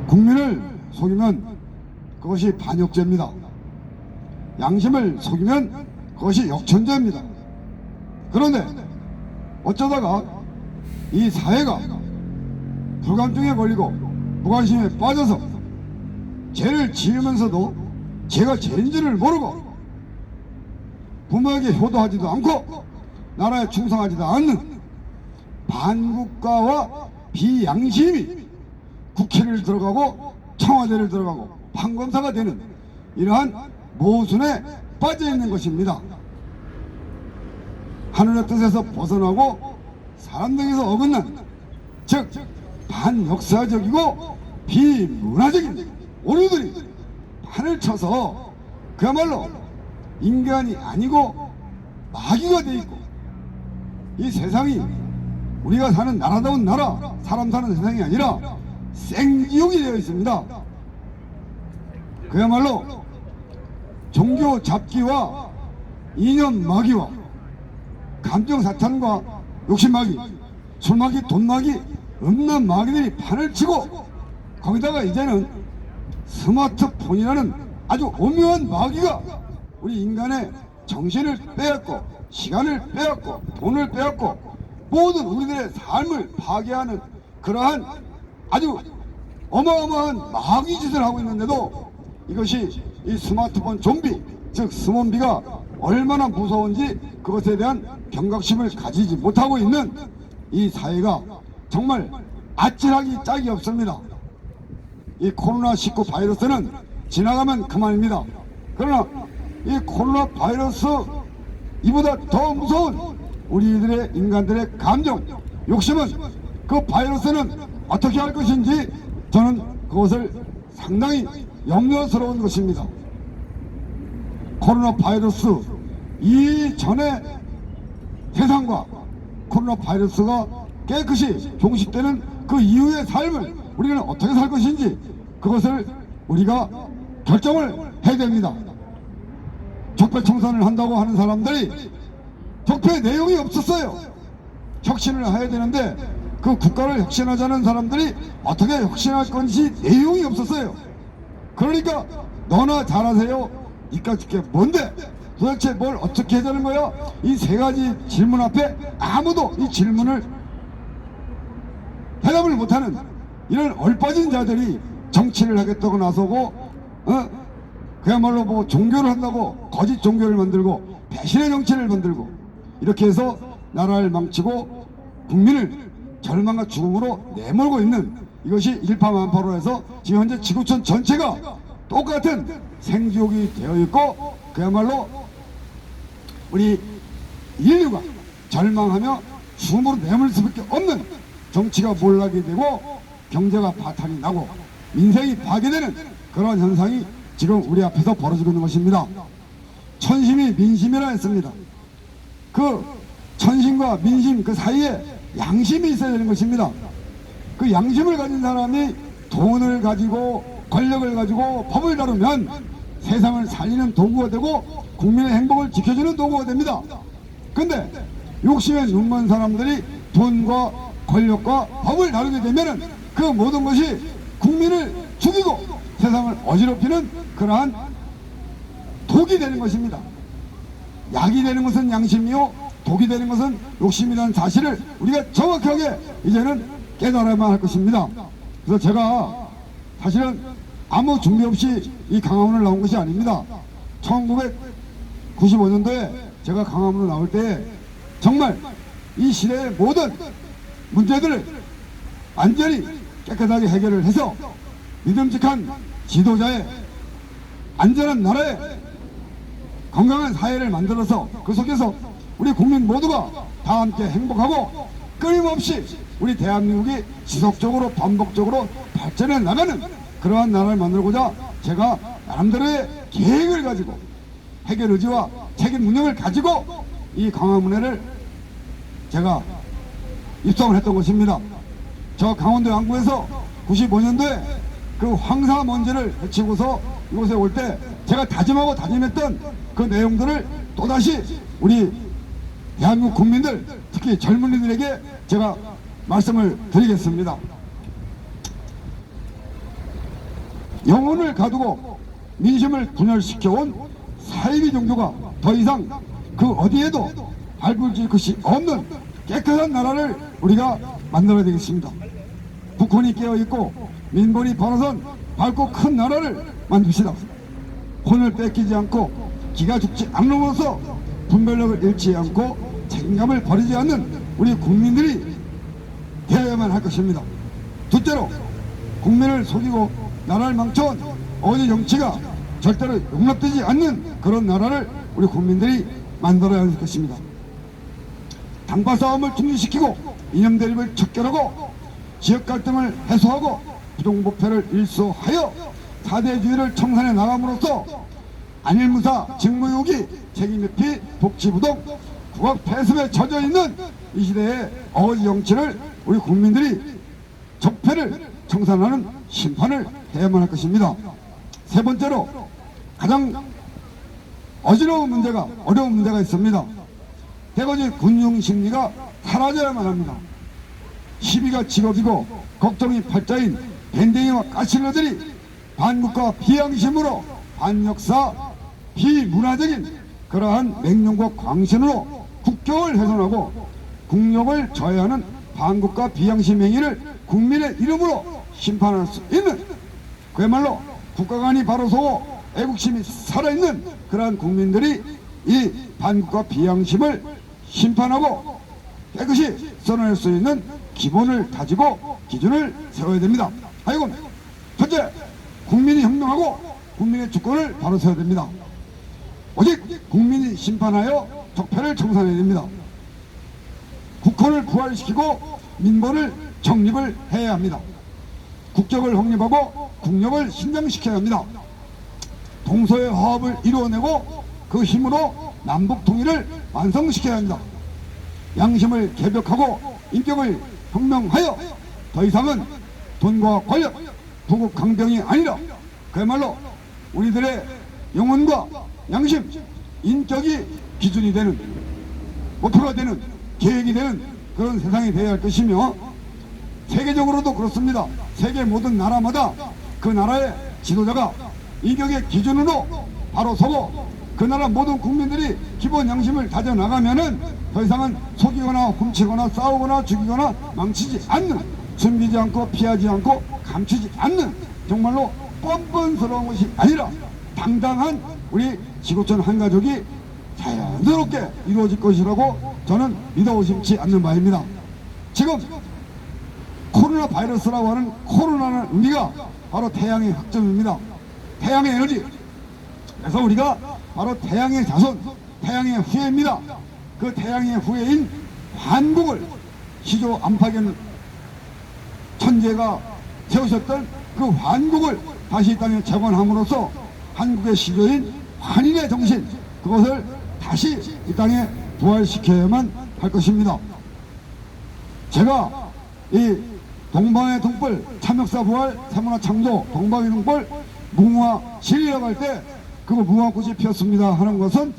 국민을 속이면 그것이 반역죄입니다. 양심을 속이면 그것이 역천죄입니다. 그런데 어쩌다가 이 사회가 불감증에 걸리고 무관심에 빠져서 죄를 지으면서도 죄가 죄인지를 모르고 부모에게 효도하지도 않고 나라에 충성하지도 않는 반국가와 비양심이 국회를 들어가고 청와대를 들어가고 판검사가 되는 이러한 모순에 빠져 있는 것입니다. 하늘의 뜻에서 벗어나고 사람 등에서 어긋난, 즉 반역사적이고 비문화적인 오류들이 판을 쳐서 그야말로 인간이 아니고 마귀가 돼 있고, 이 세상이 우리가 사는 나라다운 나라, 사람 사는 세상이 아니라 생지옥이 되어 있습니다. 그야말로 종교 잡기와 이념 마귀와 감정 사탄과 욕심 마귀, 술 마귀, 돈 마귀, 음란 마귀들이 판을 치고, 거기다가 이제는 스마트폰이라는 아주 오묘한 마귀가 우리 인간의 정신을 빼앗고 시간을 빼앗고 돈을 빼앗고 모든 우리들의 삶을 파괴하는 그러한 아주 어마어마한 마귀 짓을 하고 있는데도 이것이 이 스마트폰 좀비, 즉 스몬비가 얼마나 무서운지 그것에 대한 경각심을 가지지 못하고 있는 이 사회가 정말 아찔하기 짝이 없습니다. 이 코로나19 바이러스는 지나가면 그만입니다. 그러나 이 코로나 바이러스 이보다 더 무서운 우리들의 인간들의 감정, 욕심은, 그 바이러스는 어떻게 할 것인지 저는 그것을 상당히 염려스러운 것입니다. 코로나 바이러스 이전의 세상과 코로나 바이러스가 깨끗이 종식되는 그 이후의 삶을 우리는 어떻게 살 것인지 그것을 우리가 결정을 해야 됩니다. 적폐청산을 한다고 하는 사람들이 적폐 내용이 없었어요. 혁신을 해야 되는데 그 국가를 혁신하자는 사람들이 어떻게 혁신할 건지 내용이 없었어요. 그러니까 너나 잘하세요. 이까짓 게 뭔데? 도대체 뭘 어떻게 해야 되는 거야? 이 세 가지 질문 앞에 아무도 이 질문을 대답을 못하는 이런 얼빠진 자들이 정치를 하겠다고 나서고, 그야말로 뭐 종교를 한다고 거짓 종교를 만들고 배신의 정치를 만들고 이렇게 해서 나라를 망치고 국민을 절망과 죽음으로 내몰고 있는, 이것이 일파만파로 해서 지금 현재 지구촌 전체가 똑같은 생지옥이 되어 있고, 그야말로 우리 인류가 절망하며 죽음으로 내몰 수밖에 없는 정치가 몰락이 되고 경제가 파탄이 나고 민생이 파괴되는 그런 현상이 지금 우리 앞에서 벌어지고 있는 것입니다. 천심이 민심이라 했습니다. 그 천심과 민심 그 사이에 양심이 있어야 되는 것입니다. 그 양심을 가진 사람이 돈을 가지고 권력을 가지고 법을 다루면 세상을 살리는 도구가 되고 국민의 행복을 지켜주는 도구가 됩니다. 근데 욕심에 눈먼 사람들이 돈과 권력과 법을 다루게 되면 그 모든 것이 국민을 죽이고 세상을 어지럽히는 그러한 독이 되는 것입니다. 약이 되는 것은 양심이요, 독이 되는 것은 욕심이라는 사실을 우리가 정확하게 이제는 깨달아야만 할 것입니다. 그래서 제가 사실은 아무 준비 없이 이 강화문을 나온 것이 아닙니다. 1995년도에 제가 강화문으로 나올 때 정말 이 시대의 모든 문제들을 완전히 깨끗하게 해결을 해서 믿음직한 지도자의 안전한 나라에 건강한 사회를 만들어서 그 속에서 우리 국민 모두가 다 함께 행복하고 끊임없이 우리 대한민국이 지속적으로 반복적으로 발전해 나가는 그러한 나라를 만들고자 제가 나름대로의 계획을 가지고 해결 의지와 책임 운영을 가지고 이 강화문회를 제가 입성을 했던 것입니다. 저 강원도 양구에서 95년도에 그 황사 먼지를 헤치고서 이곳에 올 때 제가 다짐하고 다짐했던 그 내용들을 또다시 우리 대한민국 국민들, 특히 젊은이들에게 제가 말씀을 드리겠습니다. 영혼을 가두고 민심을 분열시켜온 사이비 종교가 더 이상 그 어디에도 발굴질 것이 없는 깨끗한 나라를 우리가 만들어야 되겠습니다. 북한이 깨어있고 민본이 벌어선 밝고 큰 나라를 만듭시다. 혼을 뺏기지 않고 기가 죽지 않음으로써 분별력을 잃지 않고 책임감을 버리지 않는 우리 국민들이 되어야만 할 것입니다. 둘째로, 국민을 속이고 나라를 망쳐온 어디 정치가 절대로 용납되지 않는 그런 나라를 우리 국민들이 만들어야 할 것입니다. 당파 싸움을 중지시키고 이념 대립을 척결하고 지역 갈등을 해소하고 부동부패를 일소하여 4대주의를 청산해 나감으로써 안일무사, 직무유기, 책임회피, 복지부동, 국악 폐습에 젖어 있는 이 시대의 어거지 정치를 우리 국민들이 적폐를 청산하는 심판을 해야만 할 것입니다. 세 번째로, 가장 어려운 문제가 있습니다. 대거지 군용심리가 사라져야만 합니다. 시비가 직업이고 걱정이 팔자인 밴댕이와 까칠러들이 반국가 비양심으로 반역사 비문화적인 그러한 맹령과 광신으로 국격을 훼손하고 국력을 저해하는 반국가 비양심 행위를 국민의 이름으로 심판할 수 있는, 그야말로 국가관이 바로 서고 애국심이 살아있는 그러한 국민들이 이 반국가 비양심을 심판하고 깨끗이 써낼 수 있는 기본을 다지고 기준을 세워야 됩니다. 하여금 첫째, 국민이 혁명하고 국민의 주권을 바로 세워야 됩니다. 오직 국민이 심판하여 적폐를 청산해야 됩니다. 국헌을 부활시키고 민본을 정립을 해야 합니다. 국격을 확립하고 국력을 신장시켜야 합니다. 동서의 화합을 이루어내고 그 힘으로 남북 통일을 완성시켜야 합니다. 양심을 개벽하고 인격을 혁명하여 더 이상은 돈과 권력, 부국 강병이 아니라 그야말로 우리들의 영혼과 양심, 인격이 기준이 되는, 목표가 되는, 계획이 되는 그런 세상이 되어야 할 것이며, 세계적으로도 그렇습니다. 세계 모든 나라마다 그 나라의 지도자가 인격의 기준으로 바로 서고 그 나라 모든 국민들이 기본 양심을 다져나가면은 더 이상은 속이거나 훔치거나 싸우거나 죽이거나 망치지 않는, 숨기지 않고 피하지 않고 감추지 않는 정말로 뻔뻔스러운 것이 아니라 당당한 우리 지구촌 한가족이 자연스럽게 이루어질 것이라고 저는 믿어 의심치 않는 바입니다. 지금 코로나 바이러스라고 하는 코로나는 의미가 바로 태양의 학점입니다. 태양의 에너지. 그래서 우리가 바로 태양의 자손, 태양의 후예입니다. 그 태양의 후예인 한국을 시조 안팎의 천재가 세우셨던 그 한국을 다시 이 땅에 재건함으로써 한국의 시조인 한인의 정신, 그것을 다시 이 땅에 부활시켜야만 할 것입니다. 제가 이 동방의 등불, 참역사 부활, 세문화 창조, 동방의 등불, 무궁화 시리라고 할 때 그 무궁화꽃이 피었습니다 하는 것은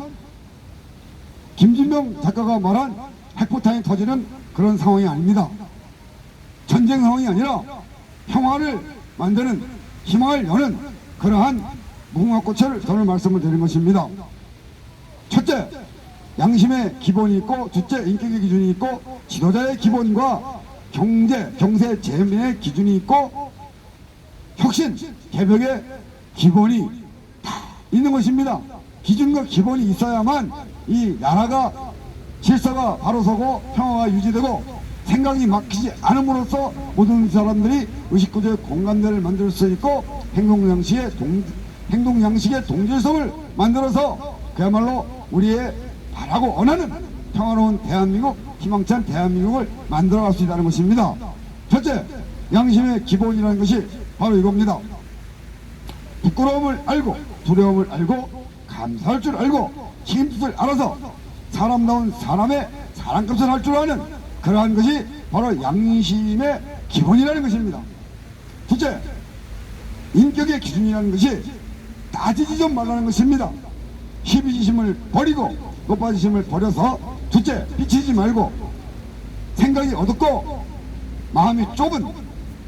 김진명 작가가 말한 핵포탄이 터지는 그런 상황이 아닙니다. 전쟁 상황이 아니라 평화를 만드는, 희망을 여는 그러한 무궁화꽃을 저는 말씀을 드린 것입니다. 첫째, 양심의 기본이 있고, 둘째, 인격의 기준이 있고, 지도자의 기본과 경제, 재미의 기준이 있고, 혁신, 개벽의 기본이 다 있는 것입니다. 기준과 기본이 있어야만 이 나라가 질서가 바로 서고 평화가 유지되고 생각이 막히지 않음으로써 모든 사람들이 의식구조의 공감대를 만들 수 있고 행동 양식의 동질성을 만들어서 그야말로 우리의 바라고 원하는 평화로운 대한민국, 희망찬 대한민국을 만들어갈 수 있다는 것입니다. 첫째, 양심의 기본이라는 것이 바로 이겁니다. 부끄러움을 알고, 두려움을 알고, 감사할 줄 알고, 책임질 줄 알아서 사람다운 사람의 사람값을 할 줄 아는 그러한 것이 바로 양심의 기본이라는 것입니다. 둘째, 인격의 기준이라는 것이 따지지 좀 말라는 것입니다. 희비지심을 버리고 높아지심을 버려서 둘째, 비치지 말고 생각이 어둡고 마음이 좁은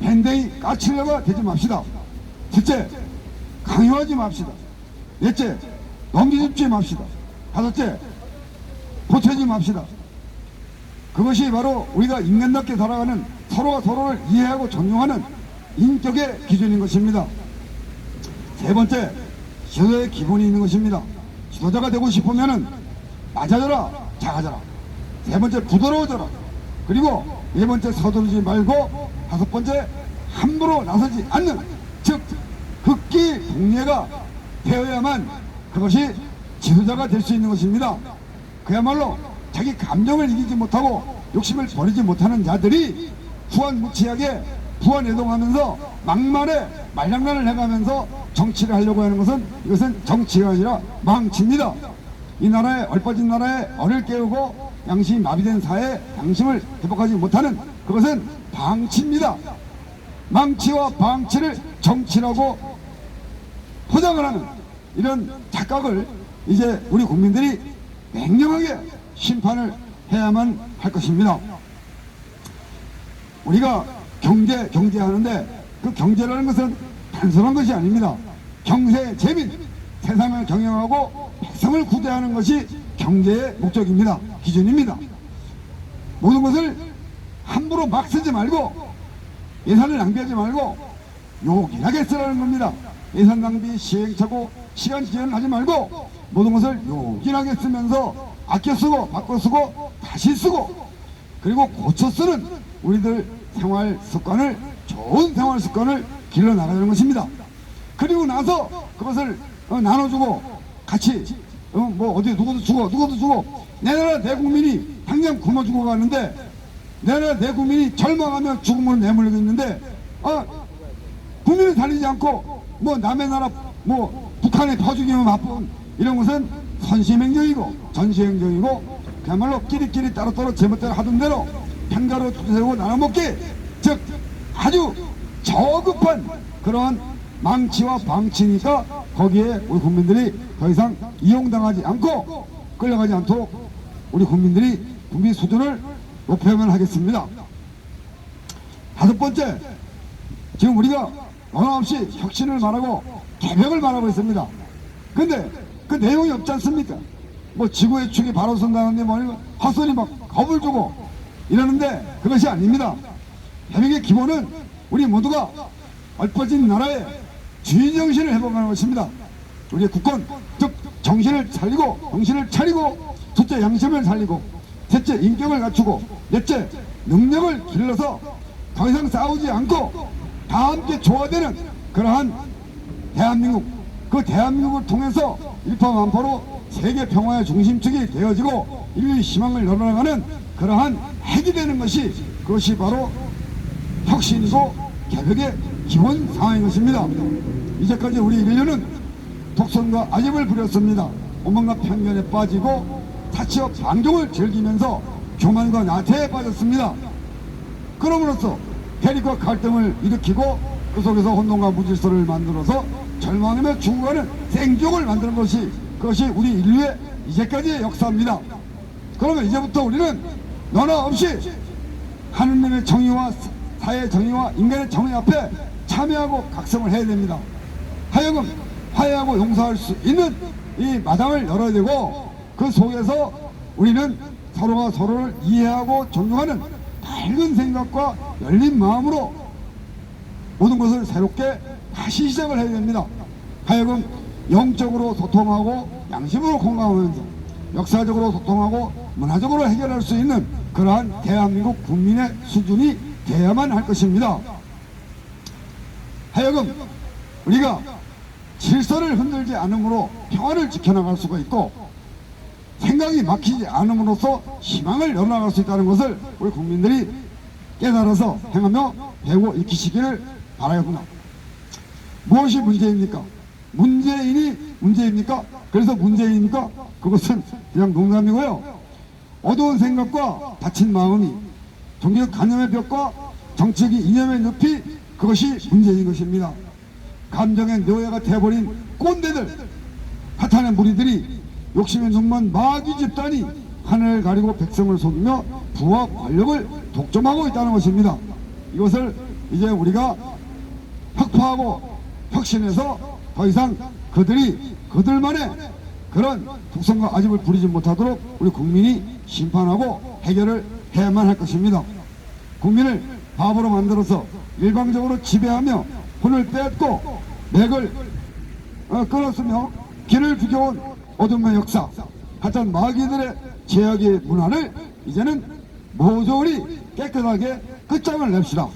밴댕이 까칠려가 되지 맙시다. 셋째, 강요하지 맙시다. 넷째, 넘기짚지 맙시다. 다섯째, 보채지 맙시다. 그것이 바로 우리가 인간답게 살아가는, 서로가 서로를 이해하고 존중하는 인격의 기준인 것입니다. 세 번째, 지도자의 기본이 있는 것입니다. 지도자가 되고 싶으면은 낮아져라, 작아져라. 세 번째, 부드러워져라. 그리고 네 번째, 서두르지 말고 다섯 번째, 함부로 나서지 않는, 즉 극기 동례가 되어야만 그것이 지도자가 될 수 있는 것입니다. 그야말로 자기 감정을 이기지 못하고 욕심을 버리지 못하는 자들이 후한무치하게 부안해동하면서 막말에 말장난을 해가면서 정치를 하려고 하는 것은, 이것은 정치가 아니라 망치입니다. 이 나라에, 얼빠진 나라에 어를 깨우고 양심이 마비된 사회에 양심을 회복하지 못하는 그것은 방치입니다. 망치와 방치를 정치라고 포장을 하는 이런 착각을 이제 우리 국민들이 맹렬하게 심판을 해야만 할 것입니다. 우리가 경제하는데 그 경제라는 것은 단순한 것이 아닙니다. 경세 재민, 세상을 경영하고 백성을 구제하는 것이 경제의 목적입니다. 기준입니다. 모든 것을 함부로 막 쓰지 말고 예산을 낭비하지 말고 요긴하게 쓰라는 겁니다. 예산 낭비, 시행착오, 시간 지연을 하지 말고 모든 것을 요긴하게 쓰면서 아껴 쓰고 바꿔 쓰고 다시 쓰고 그리고 고쳐 쓰는 우리들 생활 습관을, 좋은 생활 습관을 길러 나가는 것입니다. 그리고 나서 그것을 나눠주고 같이 뭐 어디 누구도 주고 내 나라 내 국민이 당장 굶어 죽어가는데, 내 나라 내 국민이 절망하며 죽음을 내몰리고 있는데 국민을 살리지 않고 뭐 남의 나라 뭐 북한에 퍼주기만 바쁜 이런 것은 선심행정이고 전시행정이고 그야말로 끼리끼리 따로따로 제멋대로 하던 대로 편가로 세우고 나눠먹기, 즉 아주 저급한 그러한 망치와 방치니까 거기에 우리 국민들이 더 이상 이용당하지 않고 끌려가지 않도록 우리 국민들이 국민 수준을 높여야만 하겠습니다. 다섯 번째, 지금 우리가 언어없이 혁신을 말하고 개혁을 말하고 있습니다. 근데 그 내용이 없지 않습니까? 뭐 지구의 축이 바로 선다는데 뭐 헛소리 막 겁을 주고 이러는데 그것이 아닙니다. 개혁의 기본은 우리 모두가 얼빠진 나라의 주인 정신을 회복하는 것입니다. 우리의 국권, 즉 정신을 살리고 정신을 차리고, 둘째 양심을 살리고, 셋째 인격을 갖추고, 넷째 능력을 길러서 더 이상 싸우지 않고 다 함께 조화되는 그러한 대한민국, 그 대한민국을 통해서 일파만파로 세계 평화의 중심축이 되어지고 인류의 희망을 열어나가는 그러한 핵이 되는 것이, 그것이 바로 혁신이고 개혁의 기본 상황인 것입니다. 이제까지 우리 인류는 독선과 아집을 부렸습니다. 오만과 편견에 빠지고 타치와 반종을 즐기면서 교만과 나태에 빠졌습니다. 그럼으로써 대립과 갈등을 일으키고 그 속에서 혼돈과 무질서를 만들어서 절망하며 죽어가는 생족을 만드는 것이, 그것이 우리 인류의 이제까지의 역사입니다. 그러면 이제부터 우리는 너나 없이 하느님의 정의와 사회의 정의와 인간의 정의 앞에 참여하고 각성을 해야 됩니다. 하여금 화해하고 용서할 수 있는 이 마당을 열어야 되고, 그 속에서 우리는 서로가 서로를 이해하고 존중하는 밝은 생각과 열린 마음으로 모든 것을 새롭게 다시 시작을 해야 됩니다. 하여금 영적으로 소통하고 양심으로 공감하면서 역사적으로 소통하고 문화적으로 해결할 수 있는 그러한 대한민국 국민의 수준이 돼야만 할 것입니다. 하여금 우리가 질서를 흔들지 않음으로 평화를 지켜나갈 수가 있고, 생각이 막히지 않음으로써 희망을 열어나갈 수 있다는 것을 우리 국민들이 깨달아서 행하며 배우고 익히시기를 바라겠구나. 무엇이 문제입니까? 문재인이 문제입니까? 그래서 문재인입니까? 그것은 그냥 농담이고요. 어두운 생각과 다친 마음이 종교적 관념의 벽과 정치적인 이념의 늪이 그것이 문제인 것입니다. 감정의 노예가 되어버린 꼰대들, 사탄의 무리들이 욕심의 눈먼 마귀 집단이 하늘을 가리고 백성을 속이며 부와 권력을 독점하고 있다는 것입니다. 이것을 이제 우리가 혁파하고 혁신해서 더 이상 그들만의 그런 독성과 아집을 부리지 못하도록 우리 국민이 심판하고 해결을 해야만 할 것입니다. 국민을 바보로 만들어서 일방적으로 지배하며 혼을 빼앗고 맥을 끊었으며 길을 비겨온 어둠의 역사, 하여튼 마귀들의 제약의 문화를 이제는 모조리 깨끗하게 끝장을 냅시다.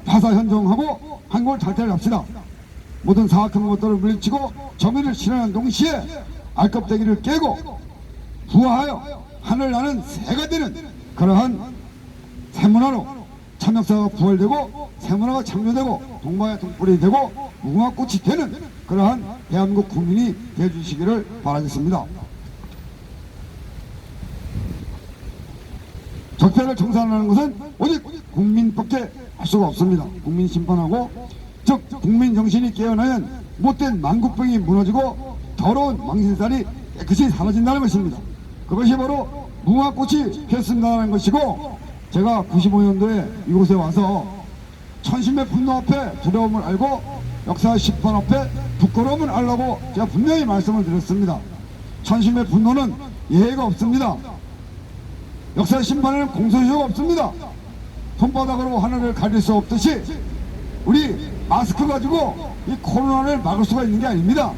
파사현종하고 한국을 탈퇴합시다. 모든 사악한 것들을 물리치고 정의를 실현하는 동시에 알껍데기를 깨고 부화하여 하늘 나는 새가 되는 그러한 새문화로 참역사가 부활되고 새문화가 창조되고 동방의 등불이 되고 무궁화꽃이 되는 그러한 대한민국 국민이 되어주시기를 바라겠습니다. 적폐를 청산하는 것은 오직 국민밖에 할 수가 없습니다. 국민 심판하고, 즉 국민 정신이 깨어나면 못된 만국병이 무너지고 더러운 망신살이 깨끗이 사라진다는 것입니다. 그것이 바로 무궁화꽃이 피었습니다라는 것이고, 제가 95년도에 이곳에 와서 천심의 분노 앞에 두려움을 알고 역사의 심판 앞에 부끄러움을 알라고 제가 분명히 말씀을 드렸습니다. 천심의 분노는 예외가 없습니다. 역사의 심판에는 공소시효가 없습니다. 손바닥으로 하늘을 가릴 수 없듯이 우리 마스크 가지고 이 코로나를 막을 수가 있는 게 아닙니다.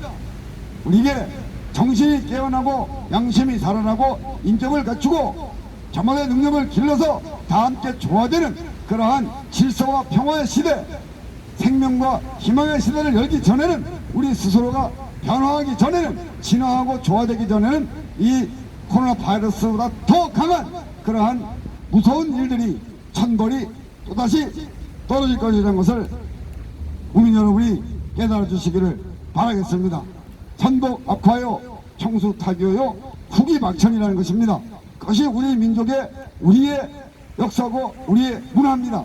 우리에게 정신이 깨어나고 양심이 살아나고 인격을 갖추고 저만의 능력을 길러서 다 함께 조화되는 그러한 질서와 평화의 시대, 생명과 희망의 시대를 열기 전에는, 우리 스스로가 변화하기 전에는, 진화하고 조화되기 전에는 이 코로나 바이러스보다 더 강한 그러한 무서운 일들이 천벌이 또다시 떨어질 것이라는 것을 국민 여러분이 깨달아 주시기를 바라겠습니다. 천복 악화요, 청수 타교요, 후기 막천이라는 것입니다. 그것이 우리 민족의, 우리의 역사고 우리의 문화입니다.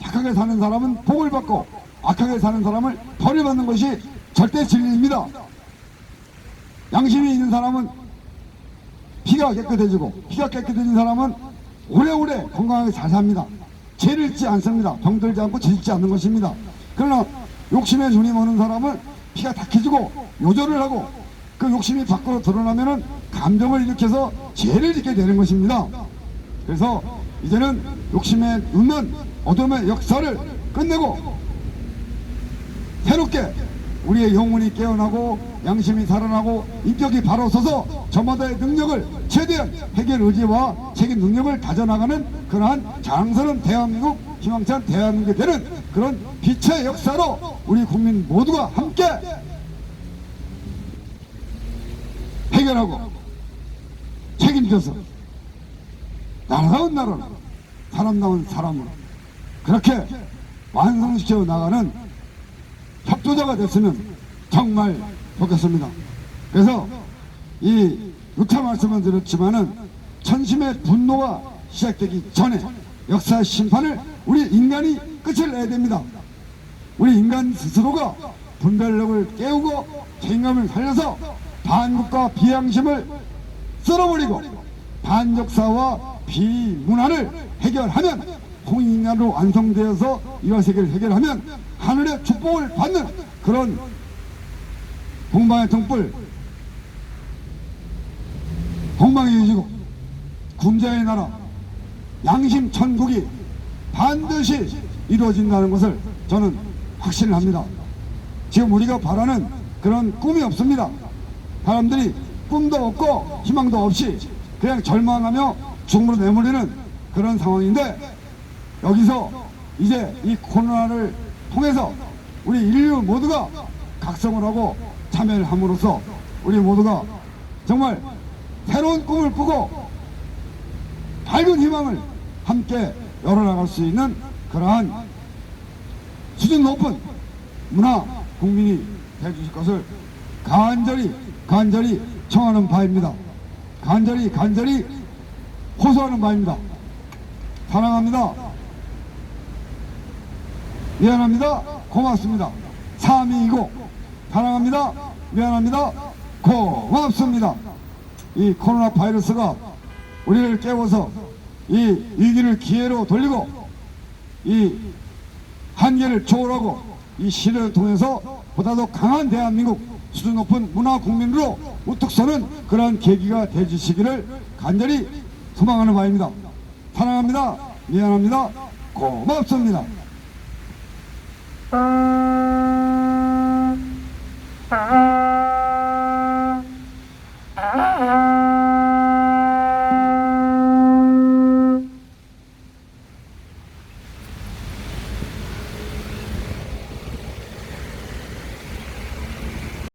착하게 사는 사람은 복을 받고 악하게 사는 사람을 벌을 받는 것이 절대 진리입니다. 양심이 있는 사람은 피가 깨끗해지고, 피가 깨끗해진 사람은 오래오래 건강하게 잘 삽니다. 죄를 짓지 않습니다. 병들지 않고 죄짓지 않는 것입니다. 그러나 욕심에 눈이 머는 사람은 피가 탁해지고 요절을 하고 그 욕심이 밖으로 드러나면은 감정을 일으켜서 죄를 짓게 되는 것입니다. 그래서 이제는 욕심에 눈먼 어둠의 역사를 끝내고 새롭게 우리의 영혼이 깨어나고 양심이 살아나고 인격이 바로 서서 저마다의 능력을 최대한 해결 의지와 책임 능력을 다져나가는 그러한 자랑스러운 대한민국, 희망찬 대한민국이 되는 그런 빛의 역사로 우리 국민 모두가 함께 해결하고 책임져서 나라다운 나라로, 사람다운 사람으로 그렇게 완성시켜 나가는 협조자가 됐으면 정말 좋겠습니다. 그래서 이 6차 말씀을 드렸지만은 천심의 분노가 시작되기 전에 역사 심판을 우리 인간이 끝을 내야 됩니다. 우리 인간 스스로가 분별력을 깨우고 책임감을 살려서 반국가 비양심을 쓸어버리고 반역사와 비문화를 해결하면, 홍익인간으로 완성되어서 이와 세계를 해결하면 하늘의 축복을 받는 그런 동방의 등불, 동방의 유지국, 군자의 나라, 양심 천국이 반드시 이루어진다는 것을 저는 확신을 합니다. 지금 우리가 바라는 그런 꿈이 없습니다. 사람들이 꿈도 없고 희망도 없이 그냥 절망하며 죽음으로 내몰리는 그런 상황인데, 여기서 이제 이 코로나를 통해서 우리 인류 모두가 각성을 하고 참여를 함으로써 우리 모두가 정말 새로운 꿈을 꾸고 밝은 희망을 함께 열어나갈 수 있는 그러한 수준 높은 문화 국민이 되어주실 것을 간절히 청하는 바입니다. 간절히 호소하는 바입니다. 사랑합니다. 미안합니다. 고맙습니다. 3위이고 사랑합니다. 미안합니다. 고맙습니다. 이 코로나 바이러스가 우리를 깨워서 이 위기를 기회로 돌리고 이 한계를 초월하고 이 시련을 통해서 보다 더 강한 대한민국 수준 높은 문화 국민으로 우뚝 서는 그러한 계기가 되주시기를 간절히 소망하는 바입니다. 사랑합니다. 미안합니다. 고맙습니다. Ah